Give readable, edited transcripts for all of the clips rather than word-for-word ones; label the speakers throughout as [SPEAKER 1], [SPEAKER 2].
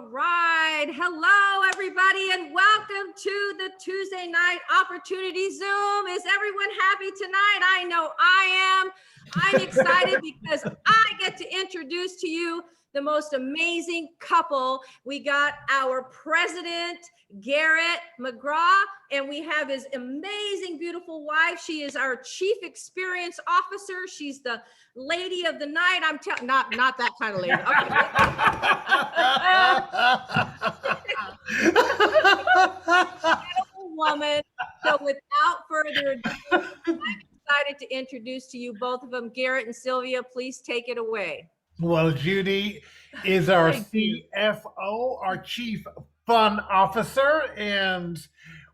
[SPEAKER 1] All right. Hello, everybody, and welcome to the Tuesday Night Opportunity Zoom. Is everyone happy tonight? I know I am. I'm excited because I get to introduce to you the most amazing couple. We got our president, Garrett McGraw, and we have his amazing, beautiful wife. She is our chief experience officer. She's the lady of the night. I'm telling, not that kind of lady. Okay. Woman. So without further ado, I'm excited to introduce to you both of them, Garrett and Sylvia. Please take it away.
[SPEAKER 2] Well, Judy is our CFO, our Chief Fun Officer, and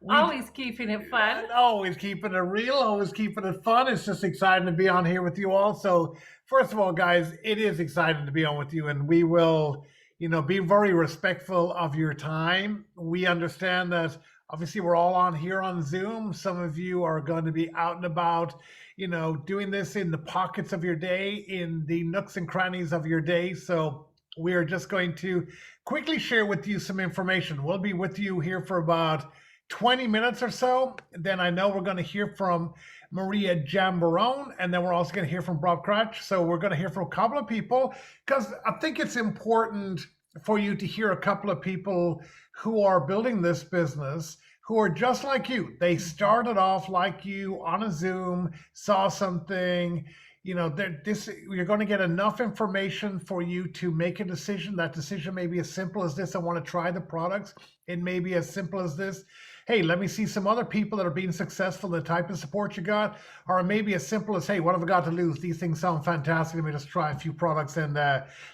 [SPEAKER 3] always keeping it fun.
[SPEAKER 2] Always keeping it real, always keeping it fun. It's just exciting to be on here with you all. So, first of all, guys, it is exciting to be on with you, and we will, be very respectful of your time. We understand that obviously we're all on here on Zoom. Some of you are going to be out and about, doing this in the pockets of your day, in the nooks and crannies of your day. So we are just going to quickly share with you some information. We'll be with you here for about 20 minutes or so. Then I know we're going to hear from Maria Jambarone, and then we're also going to hear from Bob Kratch. So we're going to hear from a couple of people, because I think it's important for you to hear a couple of people who are building this business, who are just like you. They started off like you on a Zoom, saw something, you're going to get enough information for you to make a decision. That decision may be as simple as this: I want to try the products. It may be as simple as this: hey, let me see some other people that are being successful, the type of support you got. Or maybe as simple as, hey, what have I got to lose? These things sound fantastic. Let me just try a few products and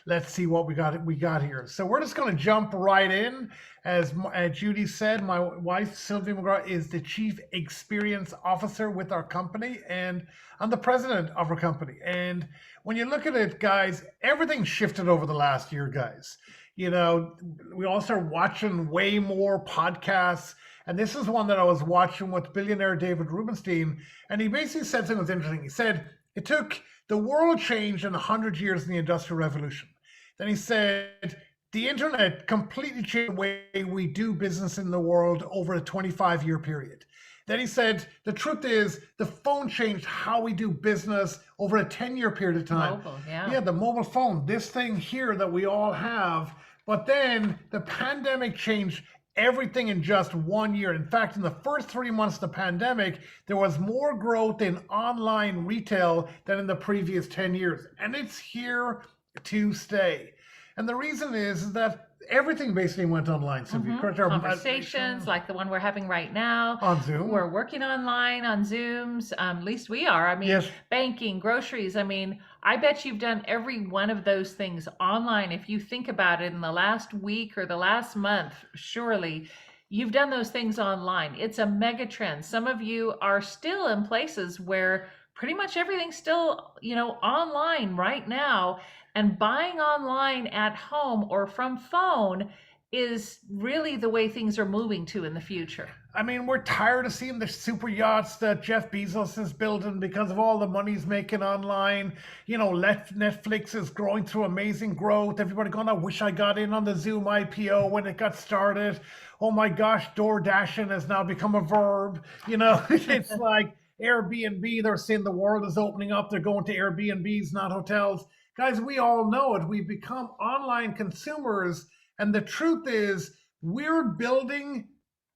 [SPEAKER 2] let's see what we got here. So we're just going to jump right in. As Judy said, my wife, Sylvia McGraw, is the Chief Experience Officer with our company, and I'm the president of our company. And when you look at it, guys, everything shifted over the last year, guys. We all started watching way more podcasts. And this is one that I was watching with billionaire David Rubenstein. And he basically said something that's interesting. He said, it took the world changed in 100 years in the Industrial Revolution. Then he said, the internet completely changed the way we do business in the world over a 25-year period. Then he said, the truth is, the phone changed how we do business over a 10-year period of time.
[SPEAKER 3] Mobile, yeah.
[SPEAKER 2] Yeah, the mobile phone, this thing here that we all have. But then the pandemic changed everything in just 1 year. In fact, in the first 3 months of the pandemic, there was more growth in online retail than in the previous 10 years. And it's here to stay. And the reason is that everything basically went online. So
[SPEAKER 3] conversations like the one we're having right now
[SPEAKER 2] on Zoom.
[SPEAKER 3] We're working online on Zooms. At least we are. I mean, yes. Banking, groceries. I mean, I bet you've done every one of those things online. If you think about it, in the last week or the last month, surely you've done those things online. It's a mega trend. Some of you are still in places where pretty much everything's still, online right now. And buying online at home or from phone is really the way things are moving to in the future.
[SPEAKER 2] I mean, we're tired of seeing the super yachts that Jeff Bezos is building because of all the money he's making online. Netflix is growing through amazing growth. Everybody going, I wish I got in on the Zoom IPO when it got started. Oh my gosh, door dashing has now become a verb. It's like Airbnb, they're saying the world is opening up. They're going to Airbnbs, not hotels. Guys, we all know it. We've become online consumers. And the truth is, we're building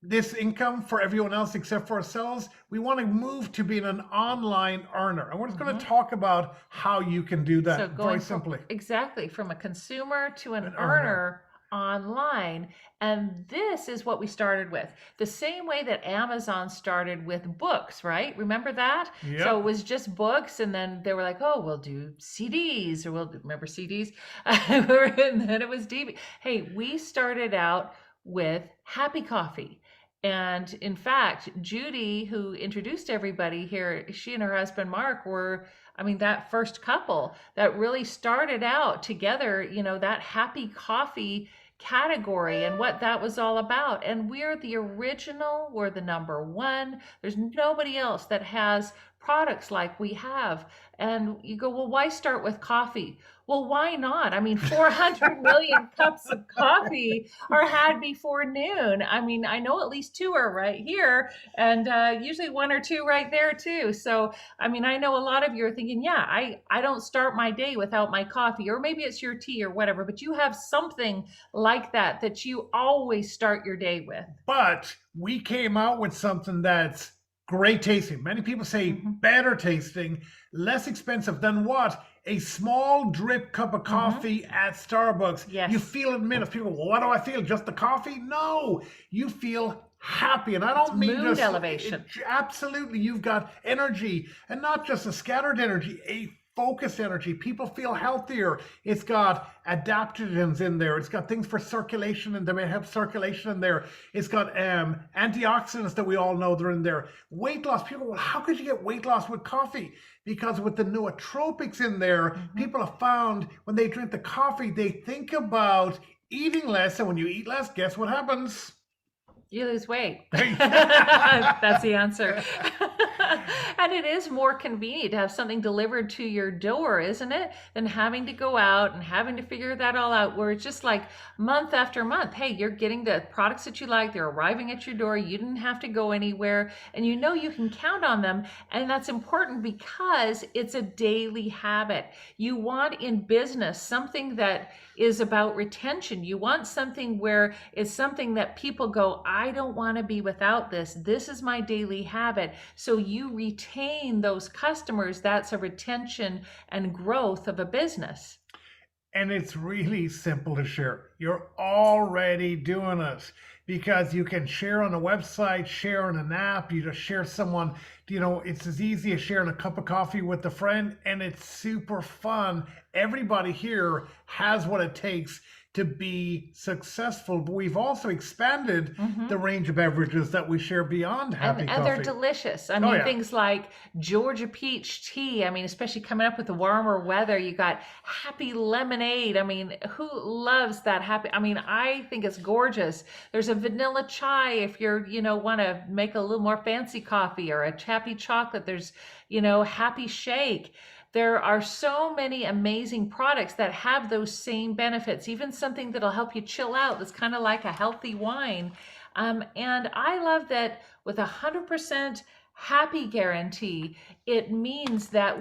[SPEAKER 2] this income for everyone else except for ourselves. We want to move to being an online earner. And we're just going to talk about how you can do that very simply.
[SPEAKER 3] Exactly. From a consumer to an earner online. And this is what we started with. The same way that Amazon started with books, right? Remember that?
[SPEAKER 2] Yep.
[SPEAKER 3] So it was just books, and then they were like, oh, we'll do CDs, or remember CDs? And then it was DVD. Hey, we started out with Happy Coffee. And in fact, Judy, who introduced everybody here, she and her husband, Mark, were, that first couple that really started out together, that Happy Coffee category and what that was all about. And we're the original, we're the number one. There's nobody else that has products like we have. And you go, well, why start with coffee? Well, why not? I mean, 400 million cups of coffee are had before noon. I mean, I know at least two are right here, and usually one or two right there too. So, I mean, I know a lot of you are thinking, yeah, I don't start my day without my coffee, or maybe it's your tea or whatever, but you have something like that that you always start your day with.
[SPEAKER 2] But we came out with something that's great tasting. Many people say better tasting, less expensive than what? A small drip cup of coffee at Starbucks.
[SPEAKER 3] Yes.
[SPEAKER 2] You feel it in minutes. People, well, what do I feel? Just the coffee? No, you feel happy. And I don't mean
[SPEAKER 3] mood
[SPEAKER 2] just
[SPEAKER 3] elevation.
[SPEAKER 2] Absolutely. You've got energy, and not just a scattered energy, a focused energy. People feel healthier. It's got adaptogens in there. It's got things for circulation, and they may have circulation in there. It's got antioxidants that we all know they're in there. Weight loss. People, well, how could you get weight loss with coffee? Because with the nootropics in there, people have found when they drink the coffee, they think about eating less. And when you eat less, guess what happens?
[SPEAKER 3] You lose weight. That's the answer. And it is more convenient to have something delivered to your door, isn't it? Than having to go out and having to figure that all out, where it's just like month after month. Hey, you're getting the products that you like. They're arriving at your door. You didn't have to go anywhere, and you know you can count on them. And that's important because it's a daily habit. You want in business something that is about retention. You want something where it's something that people go, I don't want to be without this. This is my daily habit. So you retain those customers. That's a retention and growth of a business.
[SPEAKER 2] And it's really simple to share. You're already doing it because you can share on a website, share on an app, you just share someone, it's as easy as sharing a cup of coffee with a friend, and it's super fun. Everybody here has what it takes to be successful, but we've also expanded the range of beverages that we share beyond happy coffee.
[SPEAKER 3] And they're delicious. I mean, things like Georgia peach tea. I mean, especially coming up with the warmer weather, you got happy lemonade. I mean, who loves that happy? I mean, I think it's gorgeous. There's a vanilla chai if you're, want to make a little more fancy coffee, or a happy chocolate. There's, happy shake. There are so many amazing products that have those same benefits, even something that'll help you chill out. That's kind of like a healthy wine. And I love that with 100% happy guarantee, it means that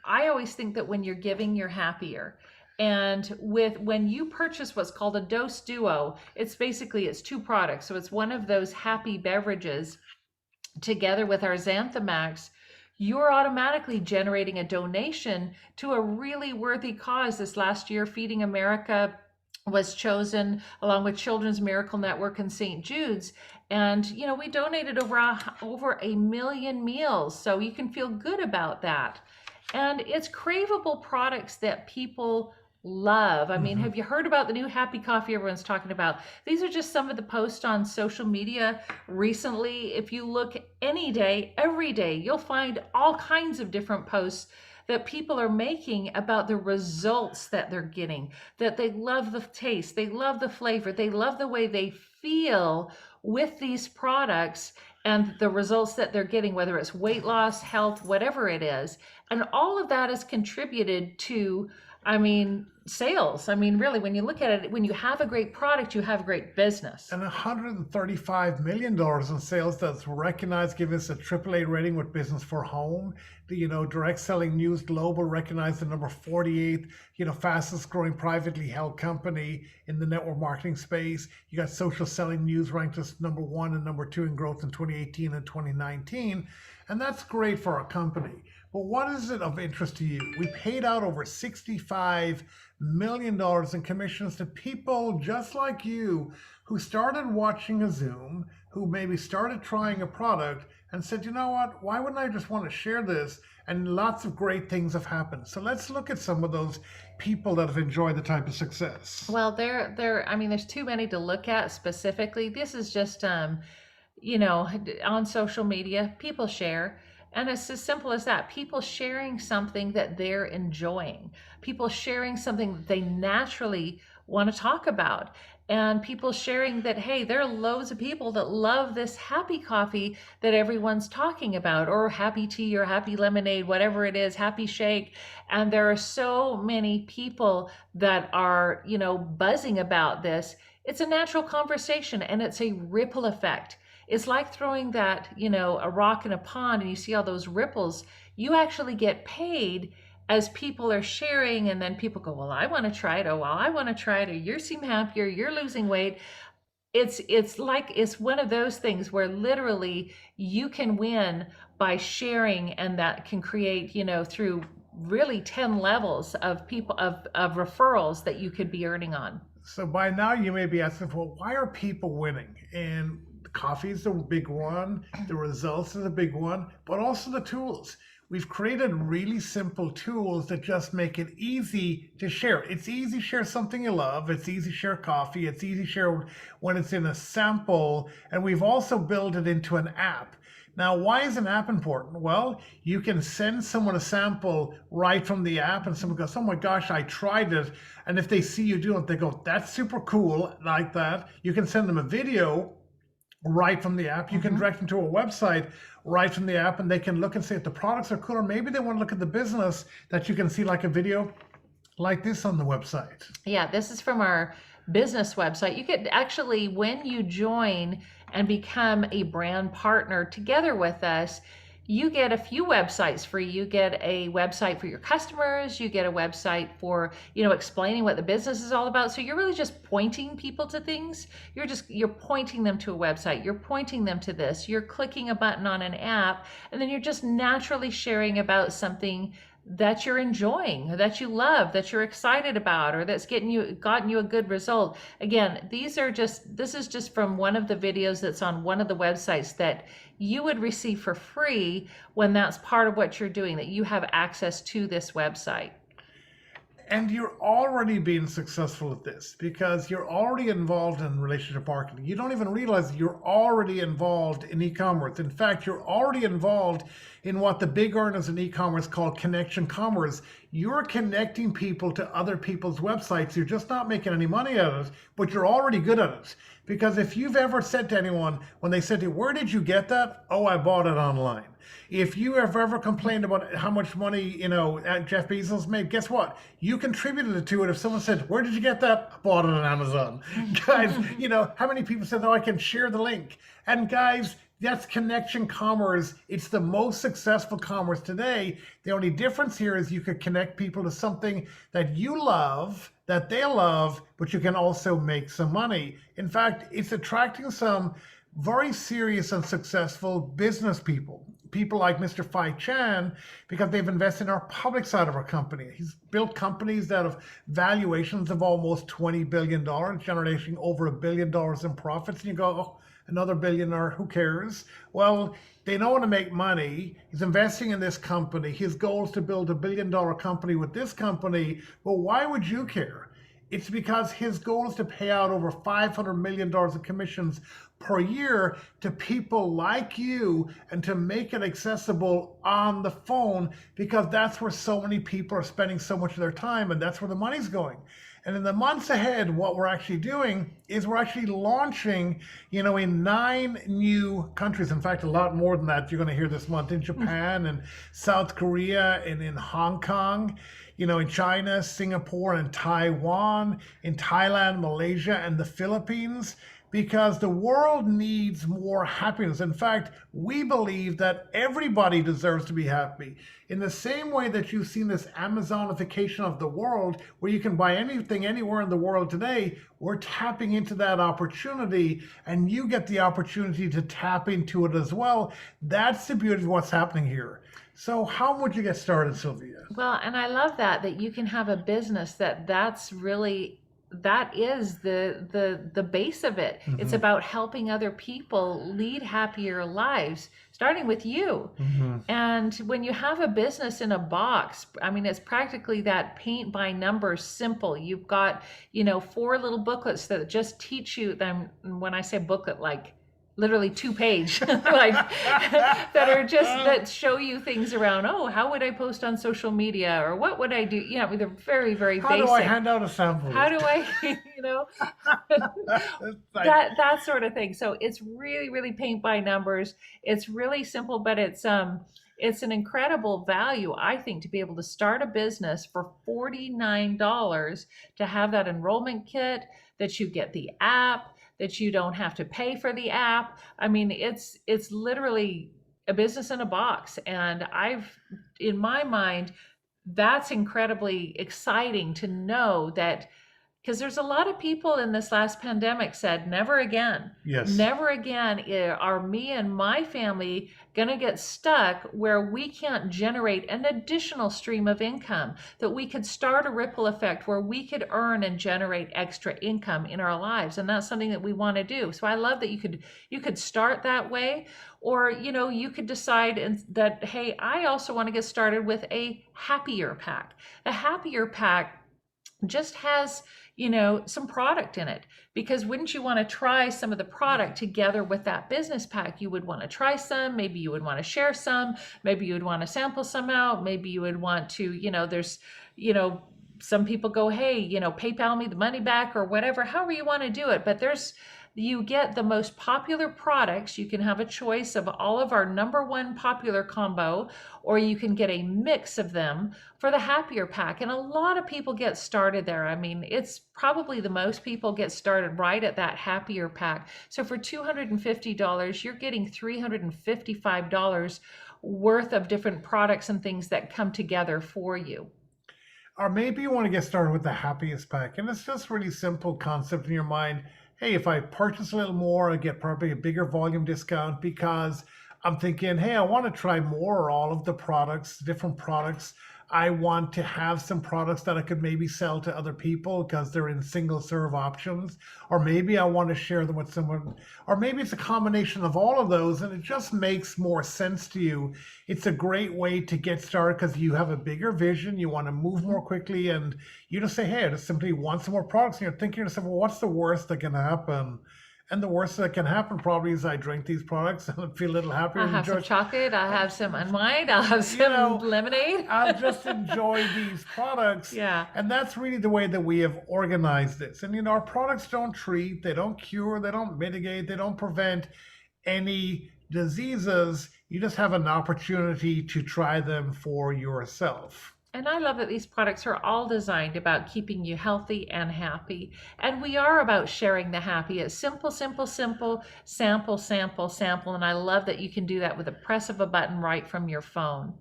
[SPEAKER 3] I always think that when you're giving, you're happier. And when you purchase what's called a Dose Duo, it's two products. So it's one of those happy beverages together with our Xanthamax. You're automatically generating a donation to a really worthy cause. This last year, Feeding America was chosen along with Children's Miracle Network and St. Jude's. And, we donated over a million meals. So you can feel good about that. And it's craveable products that people love. I mean, have you heard about the new happy coffee everyone's talking about? These are just some of the posts on social media recently. If you look any day, every day, you'll find all kinds of different posts that people are making about the results that they're getting, that they love the taste, they love the flavor, they love the way they feel with these products and the results that they're getting, whether it's weight loss, health, whatever it is. And all of that has contributed to, sales. Really, when you look at it, when you have a great product, you have a great business.
[SPEAKER 2] And $135 million in sales that's recognized, giving us a AAA rating with Business for Home. The, Direct Selling News Global recognized the number 48th, fastest growing privately held company in the network marketing space. You got Social Selling News ranked as number 1 and number 2 in growth in 2018 and 2019. And that's great for our company. But what is it of interest to you? We paid out over $65 million in commissions to people just like you who started watching a Zoom, who maybe started trying a product and said, you know what, why wouldn't I just want to share this? And lots of great things have happened. So let's look at some of those people that have enjoyed the type of success.
[SPEAKER 3] Well, there's too many to look at specifically. This is just, on social media, people share. And it's as simple as that. People sharing something that they're enjoying. People sharing something that they naturally want to talk about. and people sharing that, hey, there are loads of people that love this happy coffee that everyone's talking about, or happy tea, or happy lemonade, whatever it is, happy shake. And there are so many people that are, buzzing about this. It's a natural conversation, and it's a ripple effect. It's like throwing that, a rock in a pond, and you see all those ripples. You actually get paid as people are sharing, and then people go, well, I want to try it. Oh, well, I want to try it. Or you seem happier. You're losing weight. It's one of those things where literally you can win by sharing, and that can create, through really 10 levels of people of referrals that you could be earning on.
[SPEAKER 2] So by now you may be asking, well, why are people winning? And coffee is a big one, the results is a big one, but also the tools. We've created really simple tools that just make it easy to share. It's easy to share something you love. It's easy to share coffee. It's easy to share when it's in a sample. And we've also built it into an app. Now, why is an app important? Well, you can send someone a sample right from the app, and someone goes, oh my gosh, I tried it. And if they see you do it, they go, that's super cool, like that. You can send them a video right from the app. You can direct them to a website right from the app, and they can look and see if the products are cool, or maybe they want to look at the business that you can see like a video like this on the website.
[SPEAKER 3] Yeah, this is from our business website. You could actually, when you join and become a brand partner together with us, you get a few websites free. You get a website for your customers. You get a website for, explaining what the business is all about. So you're really just pointing people to things. You're pointing them to a website. You're pointing them to this. You're clicking a button on an app, and then you're just naturally sharing about something that you're enjoying, that you love, that you're excited about, or that's gotten you a good result. Again, this is just from one of the videos that's on one of the websites that you would receive for free when that's part of what you're doing, that you have access to this website.
[SPEAKER 2] And you're already being successful at this because you're already involved in relationship marketing. You don't even realize you're already involved in e-commerce. In fact, you're already involved in what the big earners in e-commerce call connection commerce. You're connecting people to other people's websites. You're just not making any money out of it, but you're already good at it. Because if you've ever said to anyone, when they said to you, where did you get that? Oh, I bought it online. If you have ever complained about how much money, Jeff Bezos made, guess what? You contributed to it. If someone said, where did you get that? I bought it on Amazon. Guys, how many people said, oh, I can share the link? And guys, that's connection commerce. It's the most successful commerce today. The only difference here is you could connect people to something that you love, that they love, but you can also make some money. In fact, it's attracting some very serious and successful business people like Mr. Fai Chan, because they've invested in our public side of our company. He's built companies that have valuations of almost $20 billion, generating over $1 billion in profits. And you go, oh, another billionaire, who cares? Well, they know how to make money. He's investing in this company. His goal is to build $1 billion company with this company. Well, why would you care? It's because his goal is to pay out over $500 million in commissions per year to people like you, and to make it accessible on the phone, because that's where so many people are spending so much of their time, and that's where the money's going. And in the months ahead, what we're actually doing is we're actually launching, in 9 new countries. In fact, a lot more than that you're going to hear this month, in Japan and South Korea and in Hong Kong, in China, Singapore and Taiwan, in Thailand, Malaysia and the Philippines. Because the world needs more happiness. In fact, we believe that everybody deserves to be happy. In the same way that you've seen this Amazonification of the world, where you can buy anything anywhere in the world today, we're tapping into that opportunity, and you get the opportunity to tap into it as well. That's the beauty of what's happening here. So how would you get started, Sylvia?
[SPEAKER 3] Well, and I love that you can have a business that is the base of it. Mm-hmm. It's about helping other people lead happier lives, starting with you. Mm-hmm. And when you have a business in a box, it's practically that paint by numbers simple. You've got, 4 little booklets that just teach you them. When I say booklet, like literally 2-page, like that are just that show you things around. Oh, how would I post on social media, or what would I do? Yeah, they're very, very
[SPEAKER 2] How
[SPEAKER 3] basic.
[SPEAKER 2] do I hand out a sample?
[SPEAKER 3] How do I, that sort of thing. So it's really, really paint by numbers. It's really simple, but it's an incredible value, I think, to be able to start a business for $49, to have that enrollment kit, that you get the app, that you don't have to pay for the app. I mean, it's literally a business in a box. And in my mind, that's incredibly exciting to know that, because there's a lot of people in this last pandemic said, never again.
[SPEAKER 2] Yes.
[SPEAKER 3] Never again are me and my family going to get stuck where we can't generate an additional stream of income, that we could start a ripple effect where we could earn and generate extra income in our lives. And that's something that we want to do. So I love that you could start that way, or, you could decide that, hey, I also want to get started with a happier pack. A happier pack just has, some product in it, because wouldn't you want to try some of the product together with that business pack? You would want to try some, maybe you would want to share some, maybe you would want to sample some out, maybe you would want to, there's, some people go, hey, PayPal me the money back, or whatever, however you want to do it. But you get the most popular products. You can have a choice of all of our #1 popular combo, or you can get a mix of them for the happier pack. And a lot of people get started there. I mean, it's probably the most people get started right at that happier pack. So for $250, you're getting $355 worth of different products and things that come together for you.
[SPEAKER 2] Or maybe you want to get started with the happiest pack, and it's just really simple concept in your mind. Hey, if I purchase a little more, I get probably a bigger volume discount, because I'm thinking, hey, I want to try more or all of the products, different products. I want to have some products that I could maybe sell to other people because they're in single serve options. Or maybe I want to share them with someone. Or maybe it's a combination of all of those, and it just makes more sense to you. It's a great way to get started because you have a bigger vision. You want to move more quickly, and you just say, hey, I just simply want some more products. And you're thinking to yourself, well, what's the worst that can happen? And the worst that can happen probably is I drink these products and feel a little happier.
[SPEAKER 3] I'll have some chocolate, I'll have some unwind, I'll have some lemonade.
[SPEAKER 2] I'll just enjoy these products.
[SPEAKER 3] Yeah.
[SPEAKER 2] And that's really the way that we have organized this. And, our products don't treat, they don't cure, they don't mitigate, they don't prevent any diseases. You just have an opportunity to try them for yourself.
[SPEAKER 3] And I love that these products are all designed about keeping you healthy and happy. And we are about sharing the happy. It's simple, simple, simple, sample, sample, sample. And I love that you can do that with a press of a button right from your phone.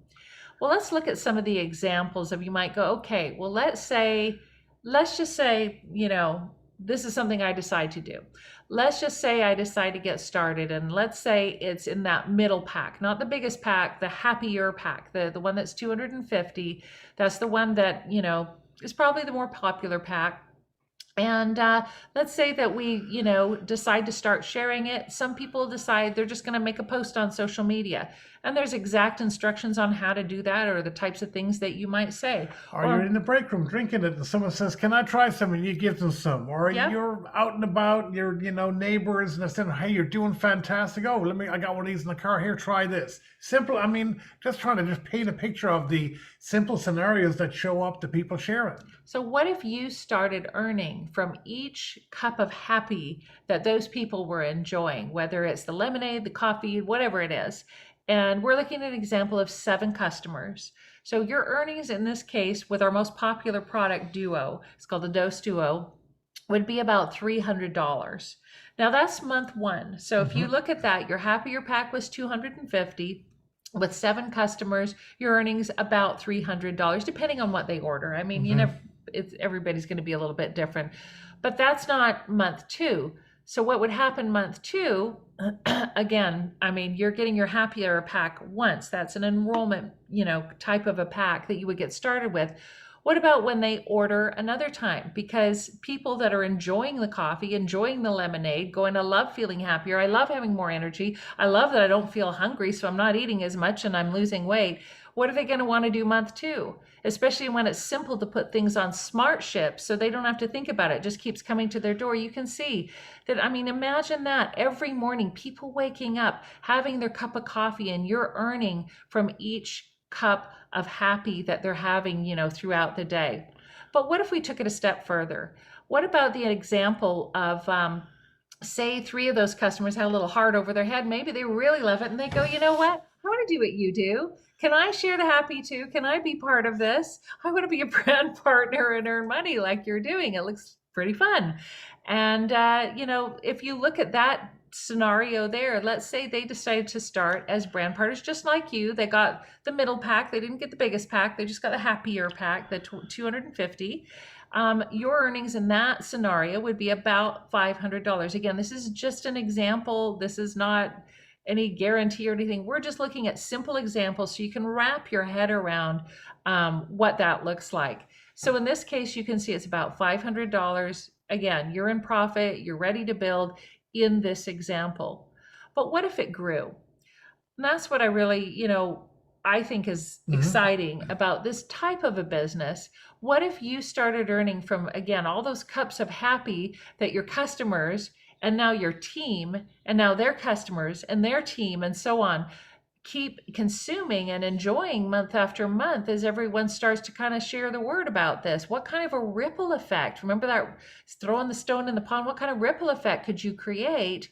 [SPEAKER 3] Well, let's look at some of the examples of, you might go, okay, well, let's just say, this is something I decide to do. Let's just say I decide to get started, and let's say it's in that middle pack, not the biggest pack, the happier pack, the one that's $250. That's the one that, is probably the more popular pack. And let's say that we, decide to start sharing it. Some people decide they're just going to make a post on social media. And there's exact instructions on how to do that, or the types of things that you might say.
[SPEAKER 2] Or you're in the break room drinking it, and someone says, can I try some? And you give them some. Or you're out and about, your neighbors, and they're saying, hey, you're doing fantastic. Oh, I got one of these in the car. Here, try this. Simple. I mean, just trying to paint a picture of the simple scenarios that show up to people sharing.
[SPEAKER 3] So what if you started earning from each cup of happy that those people were enjoying, whether it's the lemonade, the coffee, whatever it is? And we're looking at an example of 7 customers. So your earnings in this case with our most popular product, Duo, it's called the Dose Duo, would be about $300. Now that's month 1. So if you look at that, your happier pack was $250. With 7 customers, your earnings about $300, depending on what they order. I mean, everybody's going to be a little bit different, but that's not month 2. So what would happen month 2, again, I mean, you're getting your happier pack once. That's an enrollment, type of a pack that you would get started with. What about when they order another time? Because people that are enjoying the coffee, enjoying the lemonade, going, I love feeling happier. I love having more energy. I love that I don't feel hungry, so I'm not eating as much and I'm losing weight. what are they going to want to do month 2? Especially when it's simple to put things on smart ship so they don't have to think about it. It just keeps coming to their door. You can see that, I mean, imagine that every morning, people waking up, having their cup of coffee, and you're earning from each cup of happy that they're having, you know, throughout the day. But what if we took it a step further? What about the example of, say 3 of those customers had a little heart over their head. Maybe they really love it and they go, you know what? I want to do what you do. Can I share the happy too? Can I be part of this? I want to be a brand partner and earn money like you're doing. It looks pretty fun. And, you know, if you look at that scenario there, let's say they decided to start as brand partners just like you. They got the middle pack. They didn't get the biggest pack. They just got the happier pack, the 250. Your earnings in that scenario would be about $500. Again, this is just an example. This is not any guarantee or anything. We're just looking at simple examples so you can wrap your head around what that looks like. So in this case, you can see it's about $500. Again, you're in profit, you're ready to build in this example. But what if it grew? And that's what I really, you know, I think is exciting about this type of a business. What if you started earning from, again, all those cups of happy that your customers and now your team and now their customers and their team and so on keep consuming and enjoying month after month as everyone starts to kind of share the word about this? What kind of a ripple effect? Remember that throwing the stone in the pond? What kind of ripple effect could you create?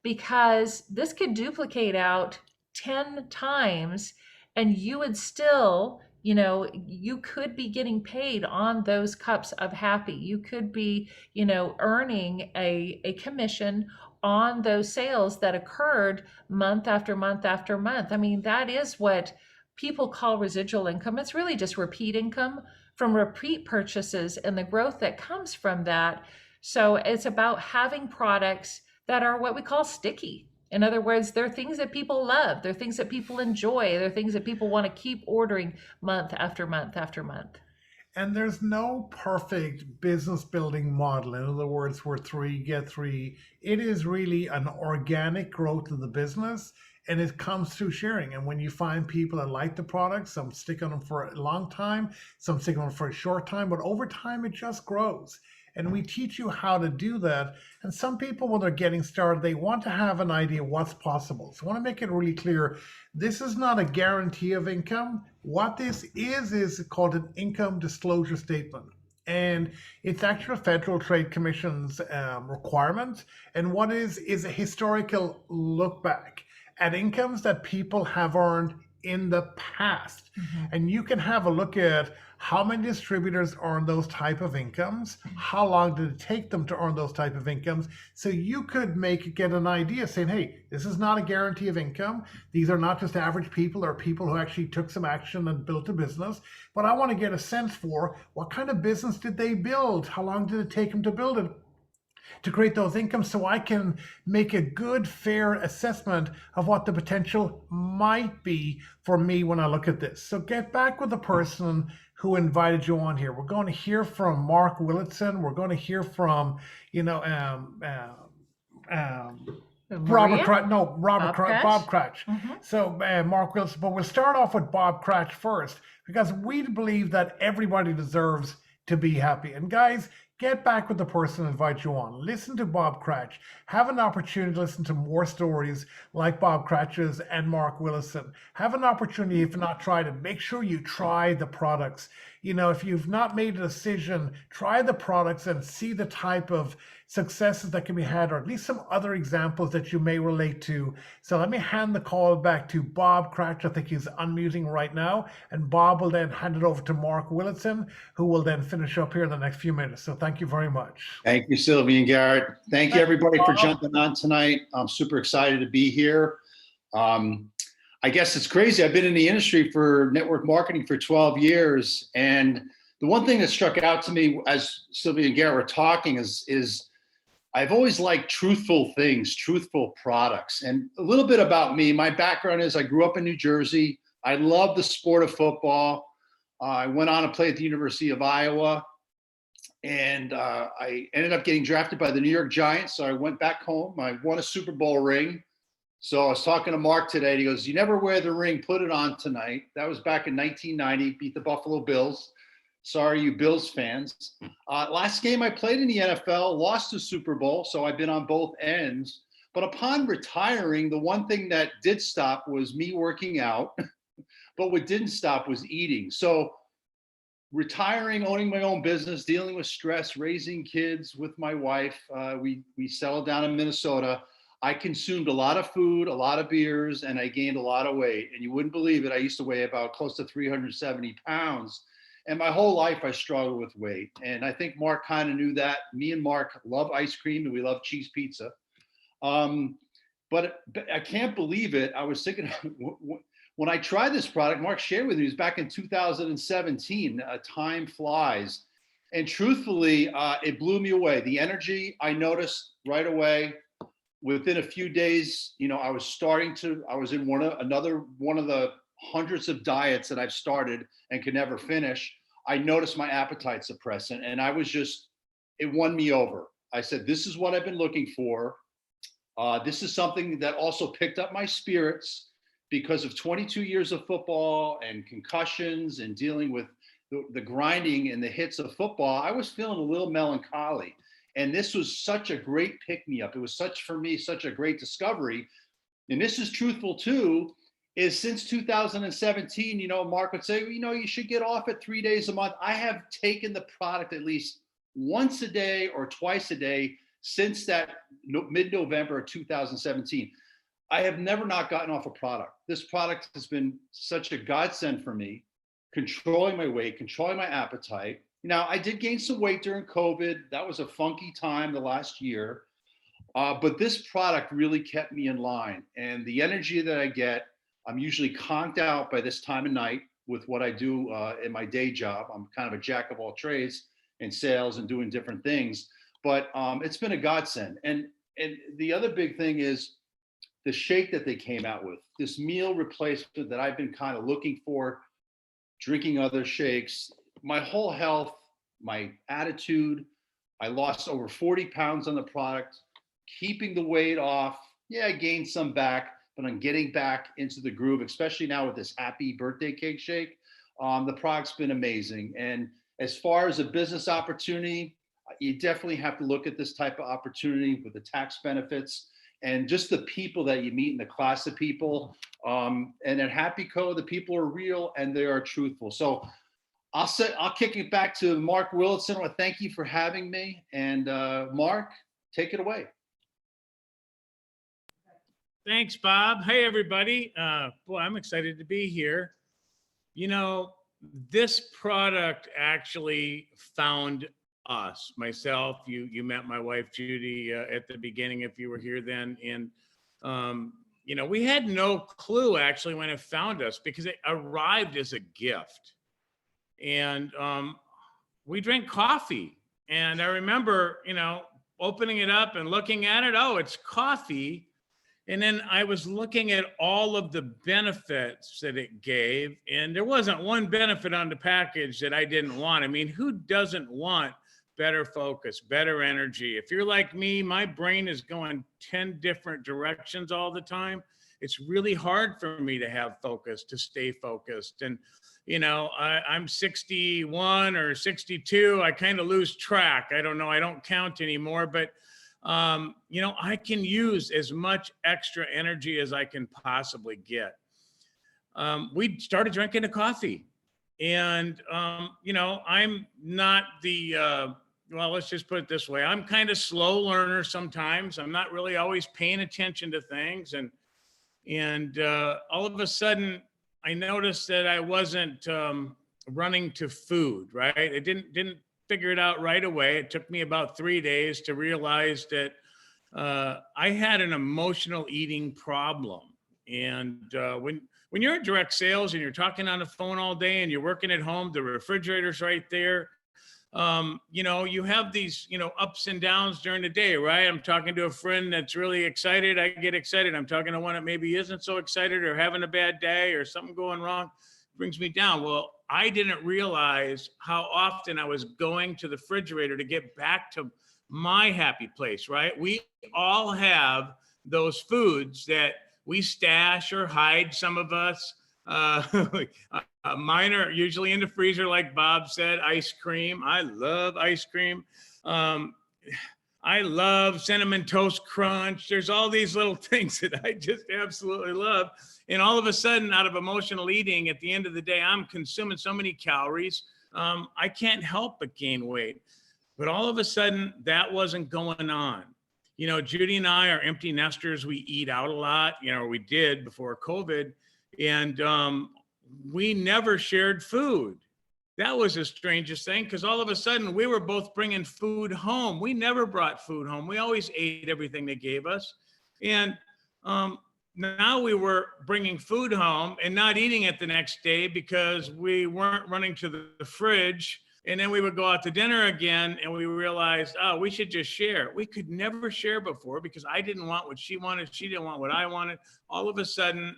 [SPEAKER 3] Because this could duplicate out 10 times and you would still, you know, you could be getting paid on those cups of happy. You could be, you know, earning a commission on those sales that occurred month after month after month. I mean, that is what people call residual income. It's really just repeat income from repeat purchases and the growth that comes from that. So it's about having products that are what we call sticky. In other words, they're things that people love. They're things that people enjoy. They're things that people want to keep ordering month after month after month.
[SPEAKER 2] And there's no perfect business building model. In other words, where 3 get 3. It is really an organic growth of the business, and it comes through sharing. And when you find people that like the product, some stick on them for a long time, some stick on them for a short time, but over time it just grows. And we teach you how to do that. And some people, when they're getting started, they want to have an idea what's possible. So I want to make it really clear. This is not a guarantee of income. What this is called an income disclosure statement. And it's actually a Federal Trade Commission's requirement. And what is a historical look back at incomes that people have earned in the past. And you can have a look at how many distributors earn those type of incomes, how long did it take them to earn those type of incomes, so you could get an idea saying, hey, this is not a guarantee of income. These are not just average people or people who actually took some action and built a business, but I want to get a sense for what kind of business did they build, how long did it take them to build it, to create those incomes, so I can make a good, fair assessment of what the potential might be for me when I look at this. So get back with the person who invited you on here. We're going to hear from Mark Willodson. We're going to hear from, Bob Kratch. So Mark Willodson, but we'll start off with Bob Kratch first, because we believe that everybody deserves to be happy. And guys, get back with the person who invites you on. Listen to Bob Kratch. Have an opportunity to listen to more stories like Bob Kratch's and Mark Willodson. Have an opportunity, if not tried it, make sure you try the products. You know, if you've not made a decision, try the products and see the type of successes that can be had, or at least some other examples that you may relate to. So let me hand the call back to Bob Kratch. I think he's unmuting right now. And Bob will then hand it over to Mark Willodson, who will then finish up here in the next few minutes. So thank you very much.
[SPEAKER 4] Thank you, Sylvia and Garrett. Thank you, everybody, for jumping on tonight. I'm super excited to be here. I guess it's crazy. I've been in the industry for network marketing for 12 years. And the one thing that struck out to me as Sylvia and Garrett were talking is I've always liked truthful things, truthful products. And a little bit about me, my background is I grew up in New Jersey. I love the sport of football. I went on to play at the University of Iowa. And I ended up getting drafted by the New York Giants. So I went back home. I won a Super Bowl ring. So I was talking to Mark today. And he goes, "You never wear the ring. Put it on tonight." That was back in 1990. Beat the Buffalo Bills. Sorry, you Bills fans. Last game I played in the NFL, lost the Super Bowl. So I've been on both ends. But upon retiring, the one thing that did stop was me working out. But what didn't stop was eating. So retiring, owning my own business, dealing with stress, raising kids with my wife. We settled down in Minnesota. I consumed a lot of food, a lot of beers, and I gained a lot of weight. And you wouldn't believe it. I used to weigh about close to 370 pounds. And my whole life I struggled with weight. And I think Mark kind of knew that. Me and Mark love ice cream and we love cheese pizza. But I can't believe it. I was thinking, when I tried this product, Mark shared with me, it was back in 2017. Time flies. And truthfully, it blew me away. The energy I noticed right away. Within a few days, I was in one of the hundreds of diets that I've started and could never finish. I noticed my appetite suppressant, and it won me over. I said, this is what I've been looking for. This is something that also picked up my spirits because of 22 years of football and concussions and dealing with the grinding and the hits of football. I was feeling a little melancholy. And this was such a great pick-me-up. It was such a great discovery. And this is truthful too, is since 2017, Mark would say, you should get off at 3 days a month. I have taken the product at least once a day or twice a day since that mid-November of 2017. I have never not gotten off a product. This product has been such a godsend for me, controlling my weight, controlling my appetite. Now, I did gain some weight during COVID. That was a funky time the last year. But this product really kept me in line. And the energy that I get, I'm usually conked out by this time of night with what I do in my day job. I'm kind of a jack of all trades in sales and doing different things. But it's been a godsend. And the other big thing is the shake that they came out with, this meal replacement that I've been kind of looking for, drinking other shakes. My whole health, my attitude, I lost over 40 pounds on the product, keeping the weight off. Yeah, I gained some back, but I'm getting back into the groove, especially now with this happy birthday cake shake. The product's been amazing. And as far as a business opportunity, you definitely have to look at this type of opportunity with the tax benefits and just the people that you meet in the class of people. And at Happy Co, the people are real and they are truthful. So I'll kick it back to Mark Willodson. I want to thank you for having me. And Mark, take it away.
[SPEAKER 5] Thanks, Bob. Hey, everybody. Boy, I'm excited to be here. This product actually found us, myself. You met my wife, Judy, at the beginning, if you were here then. And, we had no clue actually when it found us because it arrived as a gift. And we drank coffee. And I remember, opening it up and looking at it. Oh, it's coffee. And then I was looking at all of the benefits that it gave. And there wasn't one benefit on the package that I didn't want. I mean, who doesn't want better focus, better energy? If you're like me, my brain is going 10 different directions all the time. It's really hard for me to have focus, to stay focused. And I'm 61 or 62. I kind of lose track. I don't know. I don't count anymore. But, I can use as much extra energy as I can possibly get. We started drinking the coffee. And, I'm not well, let's just put it this way. I'm kind of slow learner sometimes. I'm not really always paying attention to things. And all of a sudden, I noticed that I wasn't running to food, right? I didn't figure it out right away. It took me about 3 days to realize that I had an emotional eating problem. And when you're in direct sales and you're talking on the phone all day and you're working at home, the refrigerator's right there. You have these, ups and downs during the day, right? I'm talking to a friend that's really excited. I get excited. I'm talking to one that maybe isn't so excited or having a bad day or something going wrong, brings me down. Well, I didn't realize how often I was going to the refrigerator to get back to my happy place, right? We all have those foods that we stash or hide some of us. Mine are usually in the freezer, like Bob said. Ice cream. I love ice cream. I love Cinnamon Toast Crunch. There's all these little things that I just absolutely love. And all of a sudden, out of emotional eating, at the end of the day, I'm consuming so many calories. I can't help but gain weight. But all of a sudden, that wasn't going on. You know, Judy and I are empty nesters. We eat out a lot, you know, we did before COVID. And we never shared food. That was the strangest thing, because all of a sudden we were both bringing food home. We never brought food home. We always ate everything they gave us. And now we were bringing food home and not eating it the next day because we weren't running to the fridge. And then we would go out to dinner again and we realized, oh, we should just share. We could never share before because I didn't want what she wanted. She didn't want what I wanted. All of a sudden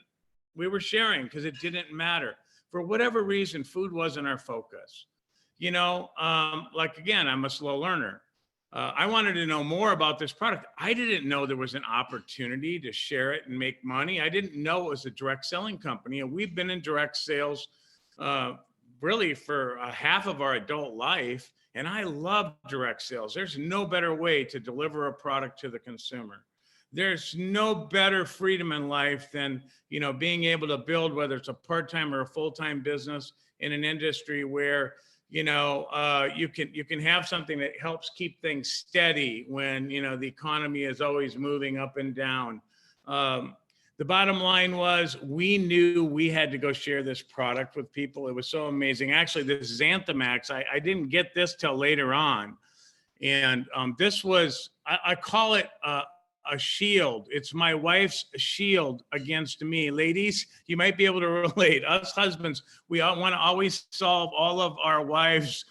[SPEAKER 5] we were sharing because it didn't matter. For whatever reason, food wasn't our focus. You know, like, again, I'm a slow learner. I wanted to know more about this product. I didn't know there was an opportunity to share it and make money. I didn't know it was a direct selling company. And we've been in direct sales really for half of our adult life. And I love direct sales. There's no better way to deliver a product to the consumer. There's no better freedom in life than, you know, being able to build, whether it's a part-time or a full-time business in an industry where, you know, you can have something that helps keep things steady when, you know, the economy is always moving up and down. The bottom line was we knew we had to go share this product with people. It was so amazing. Actually, this Xanthamax, I didn't get this till later on. And this was, I call it a shield. It's my wife's shield against me. Ladies, you might be able to relate. Us husbands, we all want to always solve all of our wives'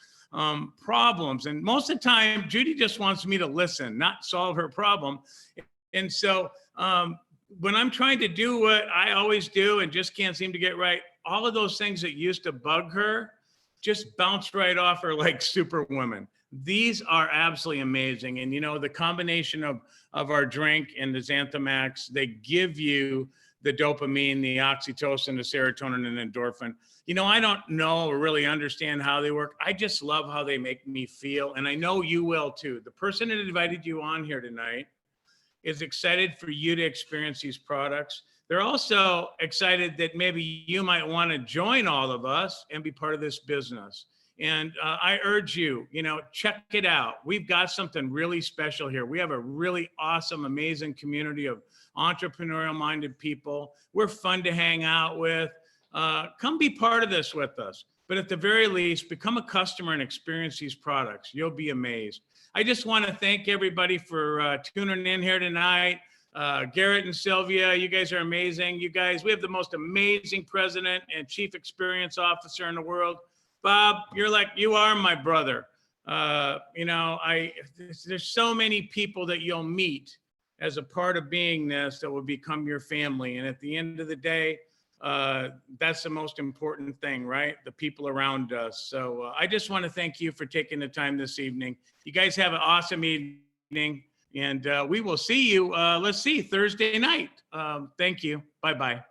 [SPEAKER 5] problems. And most of the time, Judy just wants me to listen, not solve her problem. And so when I'm trying to do what I always do and just can't seem to get right, all of those things that used to bug her just bounced right off her like superwoman. These are absolutely amazing. And, you know, the combination of our drink and the Xanthamax, they give you the dopamine, the oxytocin, the serotonin, and endorphin. You know, I don't know or really understand how they work. I just love how they make me feel. And I know you will too. The person that invited you on here tonight is excited for you to experience these products. They're also excited that maybe you might want to join all of us and be part of this business. And I urge you, you know, check it out. We've got something really special here. We have a really awesome, amazing community of entrepreneurial-minded people. We're fun to hang out with. Come be part of this with us. But at the very least, become a customer and experience these products. You'll be amazed. I just want to thank everybody for tuning in here tonight. Garrett and Sylvia, you guys are amazing. You guys, we have the most amazing president and chief experience officer in the world. Bob, you are my brother. You know, there's so many people that you'll meet as a part of being this that will become your family. And at the end of the day, that's the most important thing, right? The people around us. So I just want to thank you for taking the time this evening. You guys have an awesome evening, and we will see you, let's see, Thursday night. Thank you. Bye-bye.